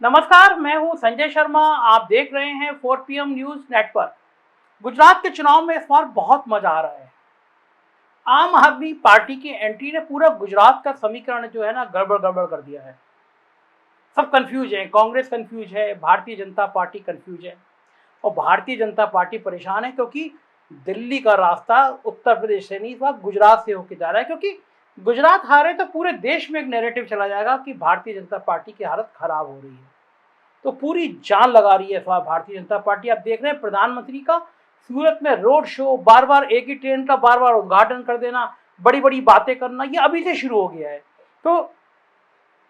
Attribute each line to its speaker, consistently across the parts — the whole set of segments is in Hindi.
Speaker 1: नमस्कार, मैं हूं संजय शर्मा। आप देख रहे हैं 4 PM न्यूज नेटवर्क। गुजरात के चुनाव में इस बार बहुत मजा आ रहा है। आम आदमी पार्टी की एंट्री ने पूरा गुजरात का समीकरण जो है ना गड़बड़ गड़बड़ कर दिया है। सब कंफ्यूज है, कांग्रेस कंफ्यूज है, भारतीय जनता पार्टी कंफ्यूज है और भारतीय जनता पार्टी परेशान है क्योंकि दिल्ली का रास्ता उत्तर प्रदेश से नहीं, इस बार गुजरात से होकर जा रहा है। क्योंकि गुजरात हारे तो पूरे देश में एक नैरेटिव चला जाएगा कि भारतीय जनता पार्टी की हालत खराब हो रही है। तो पूरी जान लगा रही है इस बार भारतीय जनता पार्टी। आप देख रहे हैं प्रधानमंत्री का सूरत में रोड शो, बार बार एक ही ट्रेन का बार बार उद्घाटन कर देना, बड़ी बड़ी बातें करना, ये अभी से शुरू हो गया है। तो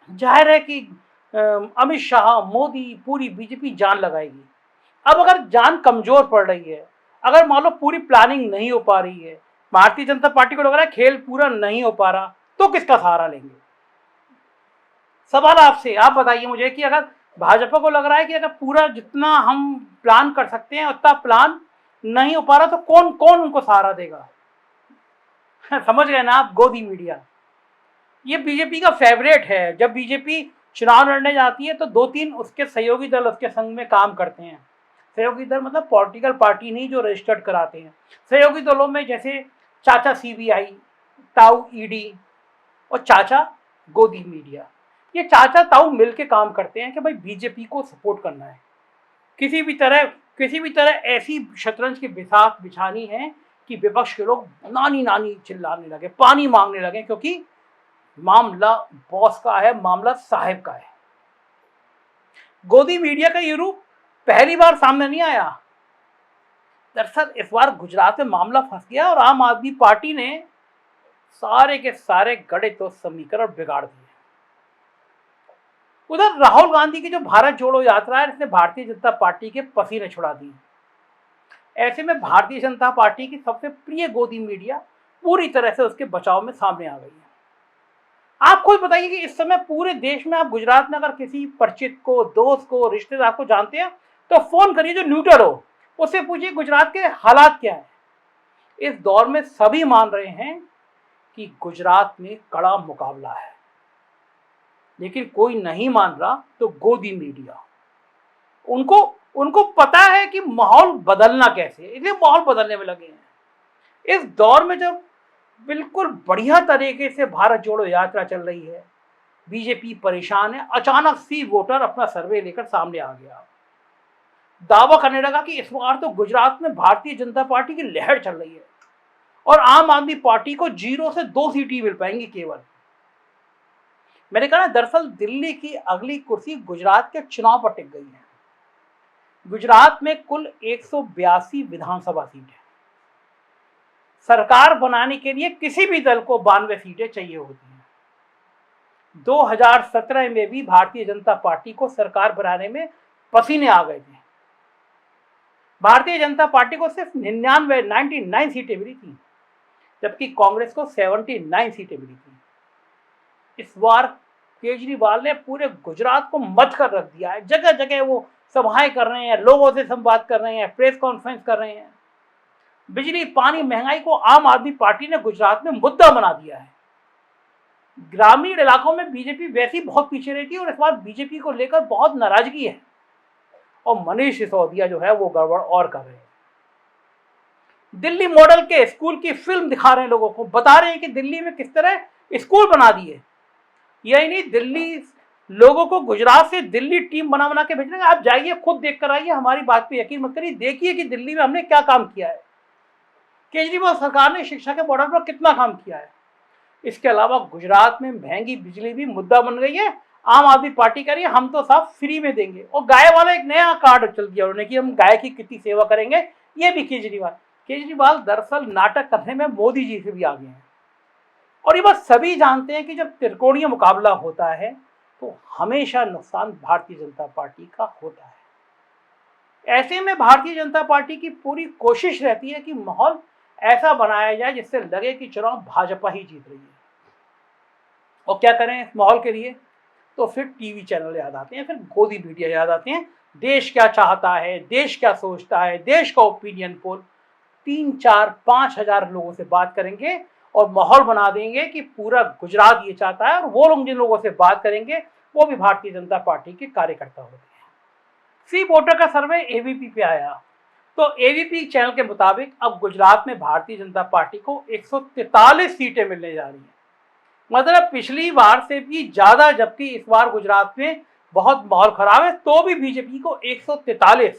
Speaker 1: जाहिर है कि अमित शाह, मोदी, पूरी बीजेपी जान लगाएगी। अब अगर जान कमजोर पड़ रही है, अगर मान लो पूरी प्लानिंग नहीं हो पा रही है, भारतीय जनता पार्टी को लग रहा है खेल पूरा नहीं हो पा रहा, तो किसका सहारा लेंगे? सवाल आपसे, आप बताइए मुझे कि अगर भाजपा को लग रहा है कि अगर पूरा जितना हम प्लान कर सकते हैं उतना प्लान नहीं हो पा रहा, तो कौन कौन उनको सहारा देगा? समझ गए ना आप? गोदी मीडिया ये बीजेपी का फेवरेट है। जब बीजेपी चुनाव लड़ने जाती है तो 2-3 उसके सहयोगी दल उसके संग में काम करते हैं। सहयोगी दल मतलब पॉलिटिकल पार्टी नहीं जो रजिस्टर्ड कराते हैं। सहयोगी दलों में जैसे चाचा सीबीआई, ताऊ ईडी और चाचा गोदी मीडिया, ये चाचा ताऊ मिलके काम करते हैं कि भाई बीजेपी को सपोर्ट करना है। किसी भी तरह ऐसी शतरंज की बिसात बिछानी है कि विपक्ष के लोग नानी नानी चिल्लाने लगे, पानी मांगने लगे, क्योंकि मामला बॉस का है, मामला साहेब का है। गोदी मीडिया का ये रूप पहली बार सामने नहीं आया। दरअसल इस बार गुजरात में मामला फंस गया और आम आदमी पार्टी ने सारे के सारे गणित और समीकरण बिगाड़ दिए। उधर राहुल गांधी की जो भारत जोड़ो यात्रा है, इसने भारतीय जनता पार्टी के पसीने छुड़ा दिए। ऐसे में भारतीय जनता पार्टी की सबसे प्रिय गोदी मीडिया पूरी तरह से उसके बचाव में सामने आ गई है। आप खुद बताइए कि इस समय पूरे देश में, आप गुजरात में अगर किसी परिचित को, दोस्त को, रिश्तेदार को जानते हैं तो फोन करिए जो न्यूट्रल हो, उससे पूछिए गुजरात के हालात क्या है। इस दौर में सभी मान रहे हैं कि गुजरात में कड़ा मुकाबला है, लेकिन कोई नहीं मान रहा तो गोदी मीडिया। उनको पता है कि माहौल बदलना कैसे, इसलिए माहौल बदलने में लगे हैं। इस दौर में जब बिल्कुल बढ़िया तरीके से भारत जोड़ो यात्रा चल रही है, बीजेपी परेशान है, अचानक सी वोटर अपना सर्वे लेकर सामने आ गया, दावा करने लगा कि इस बार तो गुजरात में भारतीय जनता पार्टी की लहर चल रही है और आम आदमी पार्टी को 0 से 2 सीट ही मिल पाएंगी केवल। मैंने कहा दरअसल दिल्ली की अगली कुर्सी गुजरात के चुनाव पर टिक गई है। गुजरात में कुल 182 विधानसभा सीट है। सरकार बनाने के लिए किसी भी दल को 92 सीटें चाहिए होती हैं। 2017 में भी भारतीय जनता पार्टी को सरकार बनाने में पसीने आ गए थे। भारतीय जनता पार्टी को सिर्फ 99 सीटें मिली थी, जबकि कांग्रेस को 79 सीटें मिली थी। इस बार केजरीवाल ने पूरे गुजरात को मत कर रख दिया है। जगह जगह वो सभाएं कर रहे हैं, लोगों से संवाद कर रहे हैं, प्रेस कॉन्फ्रेंस कर रहे हैं। बिजली, पानी, महंगाई को आम आदमी पार्टी ने गुजरात में मुद्दा बना दिया है। ग्रामीण इलाकों में बीजेपी वैसे ही बहुत पीछे रहती है और इस बार बीजेपी को लेकर बहुत नाराजगी है और मनीष सिसोदिया जो है वो गड़बड़ और कर रहे हैं। दिल्ली मॉडल के स्कूल की फिल्म दिखा रहे हैं, लोगों को बता रहे हैं कि दिल्ली में किस तरह स्कूल बना दिए। यही नहीं, दिल्ली लोगों को गुजरात से दिल्ली टीम बना बना के भेज रहे हैं। आप जाइए, खुद देख कर आइए, हमारी बात पे यकीन मत करिए, देखिए कि दिल्ली में हमने क्या काम किया है। केजरीवाल सरकार ने शिक्षा के बॉर्डर पर कितना काम किया है। इसके अलावा गुजरात में महंगी बिजली भी मुद्दा बन गई है। आम आदमी पार्टी कह रही है हम तो साहब फ्री में देंगे, और गाय वाला एक नया कार्ड चल दिया उन्होंने कि हम गाय की कितनी सेवा करेंगे। ये भी केजरीवाल दरअसल नाटक करने में मोदी जी से भी आगे हैं। और ये बात सभी जानते हैं कि जब त्रिकोणीय मुकाबला होता है तो हमेशा नुकसान भारतीय जनता पार्टी का होता है। ऐसे में भारतीय जनता पार्टी की पूरी कोशिश रहती है कि माहौल ऐसा बनाया जाए जिससे लगे कि चुनाव भाजपा ही जीत रही है। और क्या करें इस माहौल के लिए? तो फिर टीवी चैनल याद आते हैं, फिर गोदी मीडिया याद आते हैं। देश क्या चाहता है, देश क्या सोचता है, देश का ओपिनियन पोल 3, 4, 5 हजार लोगों से बात करेंगे और माहौल बना देंगे कि पूरा गुजरात ये चाहता है। और वो लोग जिन लोगों से बात करेंगे वो भी भारतीय जनता पार्टी के कार्यकर्ता होते हैं। सी वोटर का सर्वे एबीपी पे आया तो एबीपी चैनल के मुताबिक अब गुजरात में भारतीय जनता पार्टी को 143 सीटें मिलने जा रही हैं, मतलब पिछली बार से भी ज्यादा। जबकि इस बार गुजरात में बहुत माहौल खराब है तो भी बीजेपी को 143,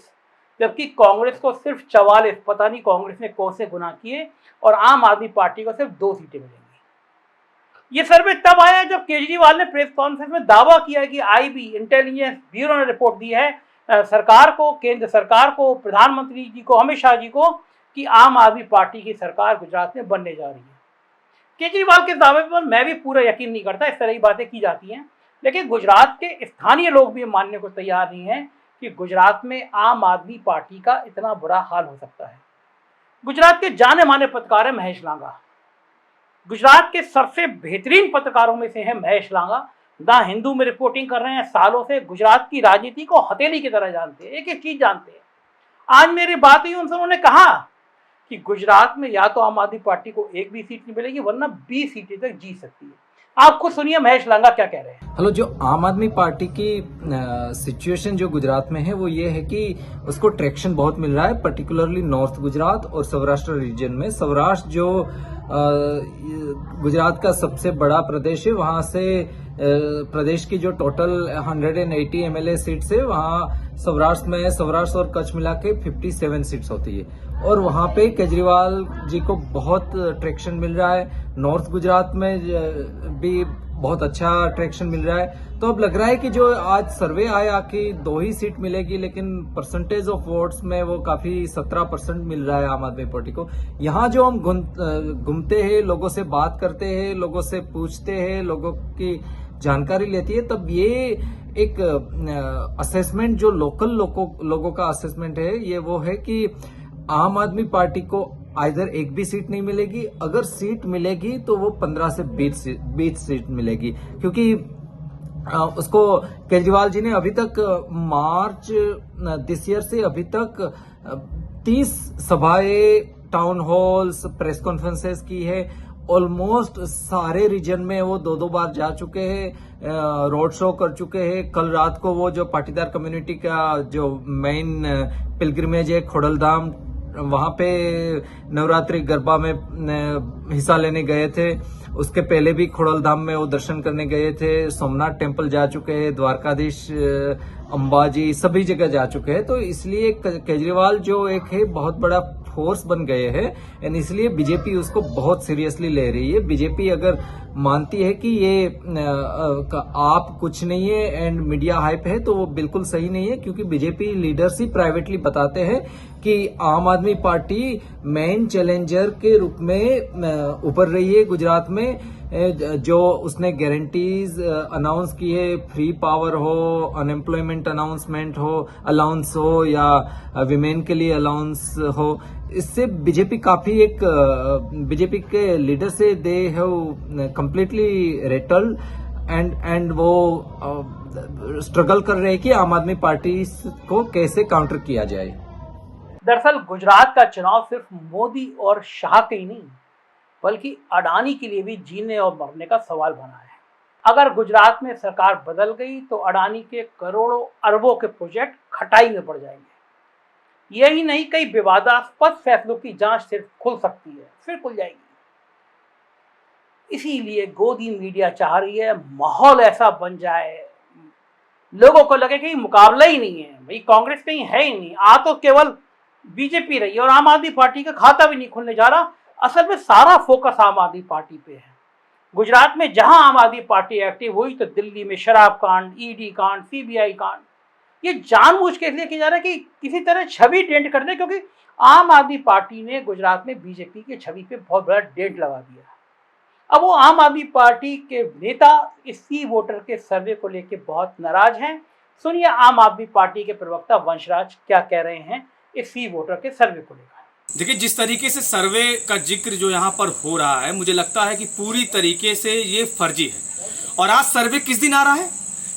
Speaker 1: जबकि कांग्रेस को सिर्फ 44। पता नहीं कांग्रेस ने कौन से गुनाह किए, और आम आदमी पार्टी को सिर्फ 2 सीटें मिलेंगी। ये सर्वे तब आया जब केजरीवाल ने प्रेस कॉन्फ्रेंस में दावा किया कि आईबी इंटेलिजेंस ब्यूरो ने रिपोर्ट दी है सरकार को, केंद्र सरकार को, प्रधानमंत्री जी को, अमित शाह जी को, कि आम आदमी पार्टी की सरकार गुजरात में बनने जा रही है। केजरीवाल के दावे पर मैं भी पूरा यकीन नहीं करता, इस तरह की बातें की जाती हैं, लेकिन गुजरात के स्थानीय लोग भी मानने को तैयार नहीं हैं कि गुजरात में आम आदमी पार्टी का इतना बुरा हाल हो सकता है। गुजरात के जाने माने पत्रकार है महेश लांगा। गुजरात के सबसे बेहतरीन पत्रकारों में से है महेश लांगा। द हिंदू में रिपोर्टिंग कर रहे हैं सालों से। गुजरात की राजनीति को हथेली की तरह जानते हैं, एक एक चीज जानते हैं। आज मेरी बात हुई उनसे, उन्होंने कहा कि गुजरात में या तो आम आदमी पार्टी को एक भी सीट नहीं मिलेगी, वरना 20 सीटें तक जीत सकती है। आप खुद सुनिए महेश लांगा क्या कह रहे हैं।
Speaker 2: हेलो, जो आम आदमी पार्टी की सिचुएशन जो गुजरात में है वो ये है कि उसको ट्रैक्शन बहुत मिल रहा है, पर्टिकुलरली नॉर्थ गुजरात और सौराष्ट्र रीजन में। सौराष्ट्र जो गुजरात का सबसे बड़ा प्रदेश है, वहां से प्रदेश की जो टोटल 180 एमएलए सीट्स है, वहां सौराष्ट्र में, सौराष्ट्र और कच्छ मिला के 57 सीट्स होती है, और वहां पे केजरीवाल जी को बहुत ट्रैक्शन मिल रहा है। नॉर्थ गुजरात में भी बहुत अच्छा ट्रैक्शन मिल रहा है। तो अब लग रहा है कि जो आज सर्वे आया कि 2 ही सीट मिलेगी, लेकिन परसेंटेज ऑफ वोट्स में वो काफी 17% मिल रहा है आम आदमी पार्टी को। यहाँ जो हम घूमते हैं, लोगों से बात करते हैं, लोगों से पूछते हैं, लोगों की जानकारी लेती है, तब ये एक असेसमेंट जो लोकल लोगों का असेसमेंट है, ये वो है कि आम आदमी पार्टी को आइदर एक भी सीट नहीं मिलेगी, अगर सीट मिलेगी तो वो 15 से 20 सीट मिलेगी, क्योंकि उसको केजरीवाल जी ने अभी तक मार्च दिस ईयर से अभी तक 30 सभाएं, टाउन हॉल्स, प्रेस कॉन्फ्रेंसेस की है। ऑलमोस्ट सारे रीजन में वो 2-2 बार जा चुके हैं, रोड शो कर चुके हैं। कल रात को वो जो पाटीदार कम्युनिटी का जो मेन पिलग्रिमेज है खोडलधाम, वहां पे नवरात्रि गरबा में हिस्सा लेने गए थे। उसके पहले भी खोडलधाम में वो दर्शन करने गए थे। सोमनाथ टेम्पल जा चुके हैं, द्वारकाधीश, अंबाजी, सभी जगह जा चुके हैं। तो इसलिए केजरीवाल जो एक है बहुत बड़ा फोर्स बन गए हैं, एंड इसलिए बीजेपी उसको बहुत सीरियसली ले रही है। बीजेपी अगर मानती है कि ये आप कुछ नहीं है एंड मीडिया हाइप है, तो वो बिल्कुल सही नहीं है, क्योंकि बीजेपी लीडर्स ही प्राइवेटली बताते हैं कि आम आदमी पार्टी मेन चैलेंजर के रूप में उभर रही है गुजरात में। जो उसने गारंटीज अनाउंस की है, फ्री पावर हो, अनएम्प्लॉयमेंट अलाउंस हो या विमेन के लिए अलाउंस हो, इससे बीजेपी काफी एक बीजेपी के लीडर से they have completely rattled and वो स्ट्रगल कर रहे हैं कि आम आदमी पार्टी को कैसे काउंटर किया जाए।
Speaker 1: दरअसल गुजरात का चुनाव सिर्फ मोदी और शाह के ही नहीं, बल्कि अडानी के लिए भी जीने और मरने का सवाल बना है। अगर गुजरात में सरकार बदल गई तो अडानी के करोड़ों अरबों के प्रोजेक्ट खटाई में पड़ जाएंगे। यही नहीं, कई विवादास्पद फैसलों की जांच सिर्फ खुल सकती है, फिर खुल जाएगी। इसीलिए गोदी मीडिया चाह रही है माहौल ऐसा बन जाए, लोगों को लगे कि मुकाबला ही नहीं है, भाई कांग्रेस कहीं है ही नहीं, आ तो केवल बीजेपी रही है, और आम आदमी पार्टी का खाता भी नहीं खुलने जा रहा। असल में सारा फोकस आम आदमी पार्टी पे है। गुजरात में जहां आम आदमी पार्टी एक्टिव हुई तो दिल्ली में शराब कांड, ईडी कांड, सीबीआई कांड, ये जानबूझ के इसलिए किया जा रहा है कि किसी तरह छवि डेंट कर दे, क्योंकि आम आदमी पार्टी ने गुजरात में बीजेपी की छवि पे बहुत बड़ा डेंट लगा दिया। अब वो आम आदमी पार्टी के नेता इस सी वोटर के सर्वे को लेकर बहुत नाराज हैं। सुनिए आम आदमी पार्टी के प्रवक्ता वंशराज क्या कह रहे हैं इस सी वोटर के सर्वे को लेकर।
Speaker 3: देखिए, जिस तरीके से सर्वे का जिक्र जो यहाँ पर हो रहा है, मुझे लगता है कि पूरी तरीके से ये फर्जी है। और आज सर्वे किस दिन आ रहा है?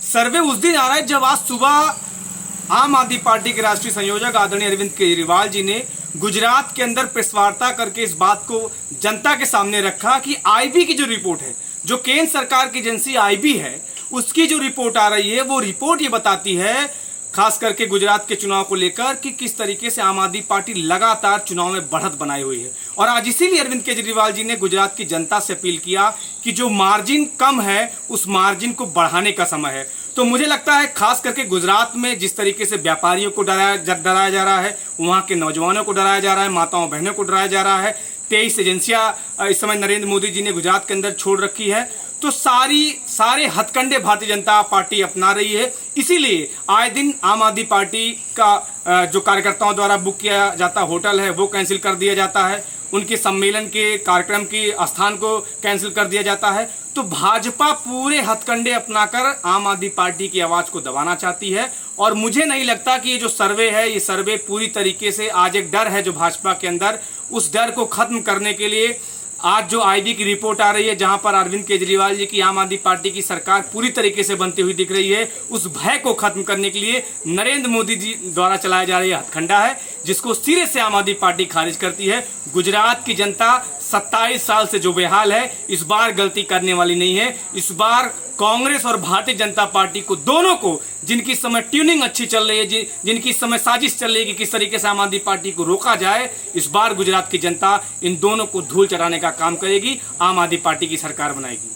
Speaker 3: सर्वे उस दिन आ रहा है जब आज सुबह आम आदमी पार्टी के राष्ट्रीय संयोजक आदरणीय अरविंद केजरीवाल जी ने गुजरात के अंदर प्रेस वार्ता करके इस बात को जनता के सामने रखा कि आईबी की जो रिपोर्ट है, जो केंद्र सरकार की एजेंसी आईबी है, उसकी जो रिपोर्ट आ रही है वो रिपोर्ट ये बताती है, खास करके गुजरात के चुनाव को लेकर, कि किस तरीके से आम आदमी पार्टी लगातार चुनाव में बढ़त बनाई हुई है। और आज इसीलिए अरविंद केजरीवाल जी ने गुजरात की जनता से अपील किया कि जो मार्जिन कम है उस मार्जिन को बढ़ाने का समय है। तो मुझे लगता है खास करके गुजरात में जिस तरीके से व्यापारियों को डराया जा रहा है, वहाँ के नौजवानों को डराया जा रहा है, माताओं बहनों को डराया जा रहा है, 23 एजेंसियां इस समय नरेंद्र मोदी जी ने गुजरात के अंदर छोड़ रखी है, तो सारे हथकंडे भारतीय जनता पार्टी अपना रही है। इसीलिए आए दिन आम आदमी पार्टी का जो कार्यकर्ताओं द्वारा बुक किया जाता होटल है वो कैंसिल कर दिया जाता है, उनके सम्मेलन के कार्यक्रम के स्थान को कैंसिल कर दिया जाता है। तो भाजपा पूरे हथकंडे अपनाकर आम आदमी पार्टी की आवाज को दबाना चाहती है। और मुझे नहीं लगता कि ये जो सर्वे है, ये सर्वे पूरी तरीके से, आज एक डर है जो भाजपा के अंदर, उस डर को खत्म करने के लिए आज जो आईबी की रिपोर्ट आ रही है, जहां पर अरविंद केजरीवाल जी की आम आदमी पार्टी की सरकार पूरी तरीके से बनती हुई दिख रही है, उस भय को खत्म करने के लिए नरेंद्र मोदी जी द्वारा चलाया जा रहा हथकंडा है, जिसको सिरे से आम आदमी पार्टी खारिज करती है। गुजरात की जनता 27 साल से जो बेहाल है, इस बार गलती करने वाली नहीं है। इस बार कांग्रेस और भारतीय जनता पार्टी को, दोनों को, जिनकी इस समय ट्यूनिंग अच्छी चल रही है, जिनकी इस समय साजिश चल रही है कि किस तरीके से आम आदमी पार्टी को रोका जाए, इस बार गुजरात की जनता इन दोनों को धूल चढ़ाने का काम करेगी, आम आदमी पार्टी की सरकार बनाएगी।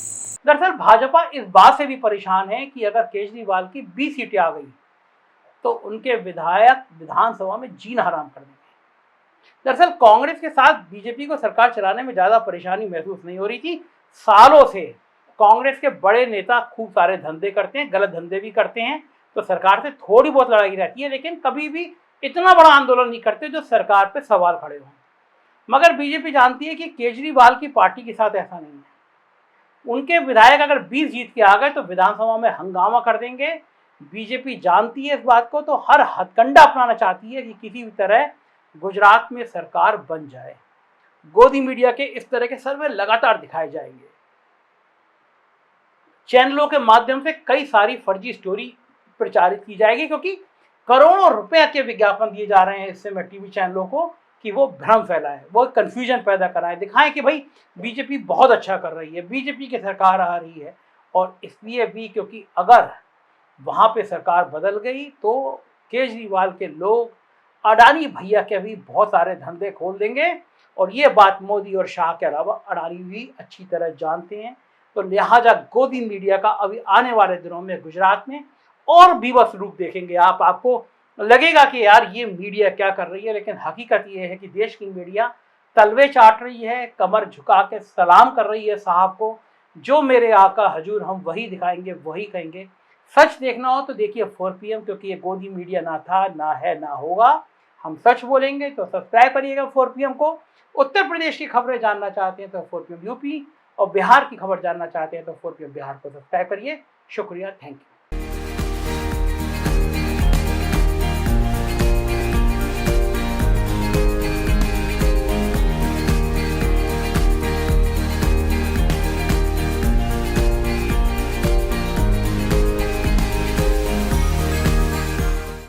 Speaker 1: दरअसल भाजपा इस बात से भी परेशान है कि अगर केजरीवाल की 20 सीटें आ गई तो उनके विधायक विधानसभा में जीना हराम कर देंगे। दरअसल कांग्रेस के साथ बीजेपी को सरकार चलाने में ज्यादा परेशानी महसूस नहीं हो रही थी। सालों से कांग्रेस के बड़े नेता खूब सारे धंधे करते हैं, गलत धंधे भी करते हैं, तो सरकार से थोड़ी बहुत लड़ाई रहती है, लेकिन कभी भी इतना बड़ा आंदोलन नहीं करते जो सरकार पे सवाल खड़े हों। मगर बीजेपी जानती है कि केजरीवाल की पार्टी के साथ ऐसा नहीं है। उनके विधायक अगर 20 जीत के आ गए तो विधानसभा में हंगामा कर देंगे। बीजेपी जानती है इस बात को, तो हर हथकंडा अपनाना चाहती है कि किसी भी तरह गुजरात में सरकार बन जाए। गोदी मीडिया के इस तरह के सर्वे लगातार दिखाए जाएंगे। चैनलों के माध्यम से कई सारी फर्जी स्टोरी प्रचारित की जाएगी, क्योंकि करोड़ों रुपए के विज्ञापन दिए जा रहे हैं इस समय टीवी चैनलों को कि वो भ्रम फैलाएं, वो कंफ्यूजन पैदा कराएं, दिखाएं कि भाई बीजेपी बहुत अच्छा कर रही है, बीजेपी की सरकार आ रही है। और इसलिए भी क्योंकि अगर वहां पे सरकार बदल गई तो केजरीवाल के लोग अडानी भैया के भी बहुत सारे धंधे खोल देंगे, और ये बात मोदी और शाह के अलावा अडानी भी अच्छी तरह जानते हैं। तो लिहाजा गोदी मीडिया का अभी आने वाले दिनों में गुजरात में और बीभत्स रूप देखेंगे। आपको लगेगा कि यार ये मीडिया क्या कर रही है, लेकिन हकीकत ये है कि देश की मीडिया तलवे चाट रही है, कमर झुका के सलाम कर रही है साहब को, जो मेरे आका हजूर हम वही दिखाएंगे, वही कहेंगे। सच देखना हो तो देखिए 4 PM, क्योंकि ये गोदी मीडिया ना था, ना है, ना होगा। हम सच बोलेंगे। तो सब्सक्राइब करिएगा 4 PM को। उत्तर प्रदेश की खबरें जानना चाहते हैं तो 4 PM यूपी, और बिहार की खबर जानना चाहते हैं तो 4 PM बिहार को सब्सक्राइब करिए। शुक्रिया, थैंक यू।